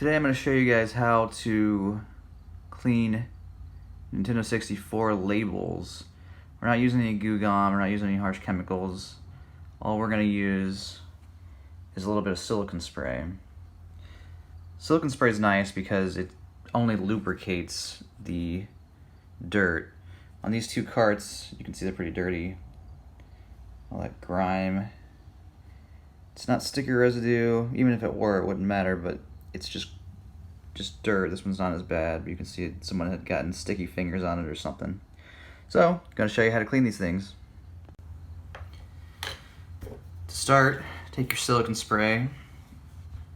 Today I'm going to show you guys how to clean Nintendo 64 labels. We're not using any Goo Gone, we're not using any harsh chemicals. All we're going to use is a little bit of silicone spray. Silicone spray is nice because it only lubricates the dirt. On these two carts, you can see they're pretty dirty. All that grime. It's not sticker residue. Even if it were, it wouldn't matter, but it's just dirt. This one's not as bad, but you can see someone had gotten sticky fingers on it or something. So, I'm going to show you how to clean these things. To start, take your silicone spray,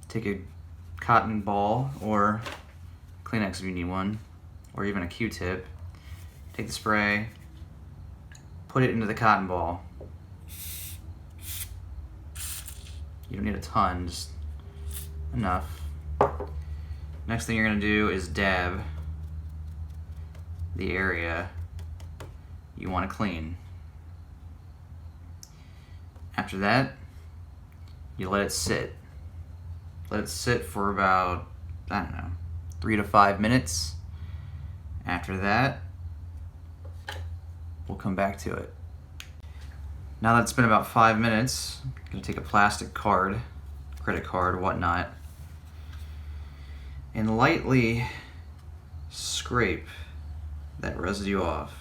take a cotton ball or Kleenex if you need one, or even a Q-tip. Take the spray, put it into the cotton ball. You don't need a ton, just enough. Next thing you're going to do is dab the area you want to clean. After that, you let it sit. Let it sit for about, 3 to 5 minutes. After that, we'll come back to it. Now that it's been about 5 minutes, I'm going to take a plastic card, credit card, whatnot, and lightly scrape that residue off.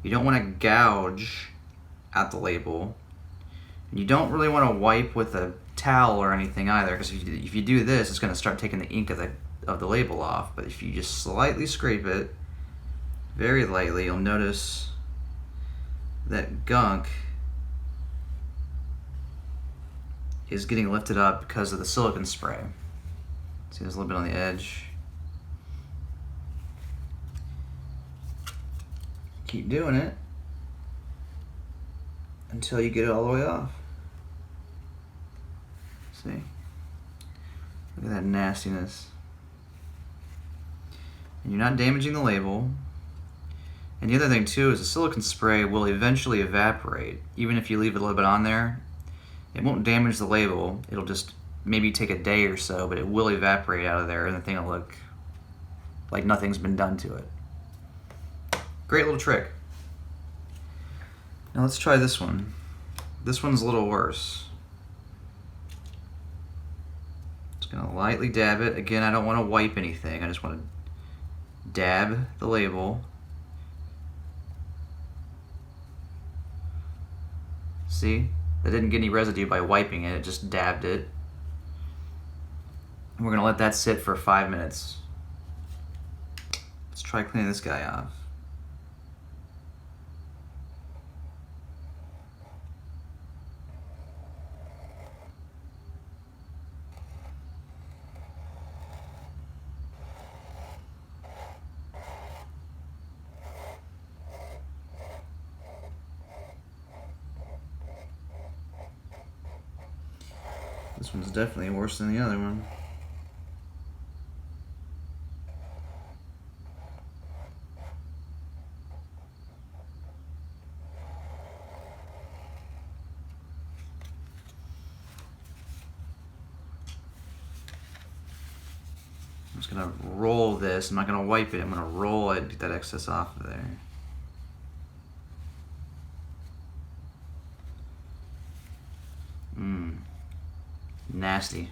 You don't want to gouge at the label, and you don't really want to wipe with a towel or anything either, because if you do this, it's going to start taking the ink of the label off. But if you just slightly scrape it, very lightly, you'll notice that gunk is getting lifted up because of the silicone spray. See, there's a little bit on the edge. Keep doing it until you get it all the way off. See? Look at that nastiness. And you're not damaging the label. And the other thing too is the silicone spray will eventually evaporate. Even if you leave it a little bit on there, it won't damage the label. It'll just maybe take a day or so, but it will evaporate out of there and the thing will look like nothing's been done to it. Great little trick. Now let's try this one. This one's a little worse. Just gonna lightly dab it. Again, I don't want to wipe anything. I just want to dab the label. See? That didn't get any residue by wiping it, it just dabbed it. And we're gonna let that sit for 5 minutes. Let's try cleaning this guy off. This one's definitely worse than the other one. I'm just gonna roll this. I'm not gonna wipe it. I'm gonna roll it, get that excess off of there. Nasty.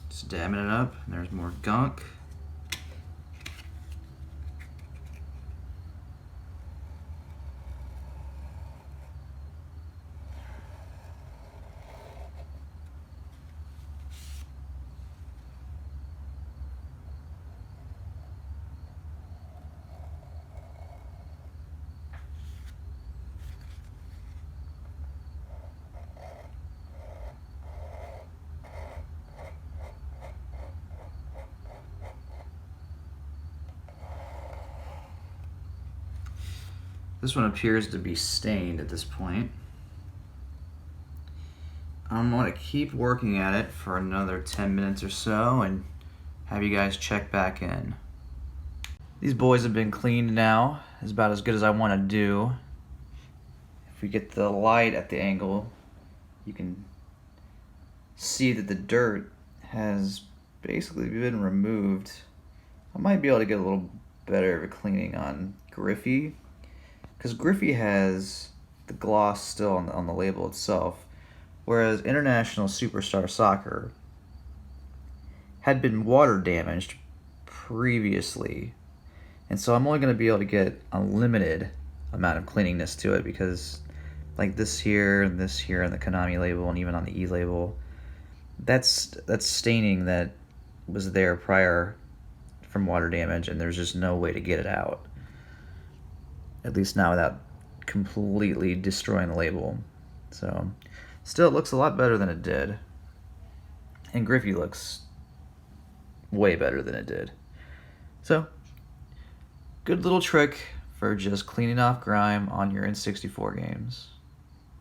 Just dabbing it up. There's more gunk. This one appears to be stained at this point. I don't I'm going to keep working at it for another 10 minutes or so and have you guys check back in. These boys have been cleaned now. It's about as good as I want to do. If we get the light at the angle, you can see that the dirt has basically been removed. I might be able to get a little better of a cleaning on Griffey, because Griffey has the gloss still on the label itself, whereas International Superstar Soccer had been water damaged previously. And so I'm only going to be able to get a limited amount of cleaningness to it, because like this here and this here on the Konami label and even on the E label, that's staining that was there prior from water damage, and there's just no way to get it out. At least not without completely destroying the label. So still, it looks a lot better than it did. And Griffey looks way better than it did. So, good little trick for just cleaning off grime on your N64 games.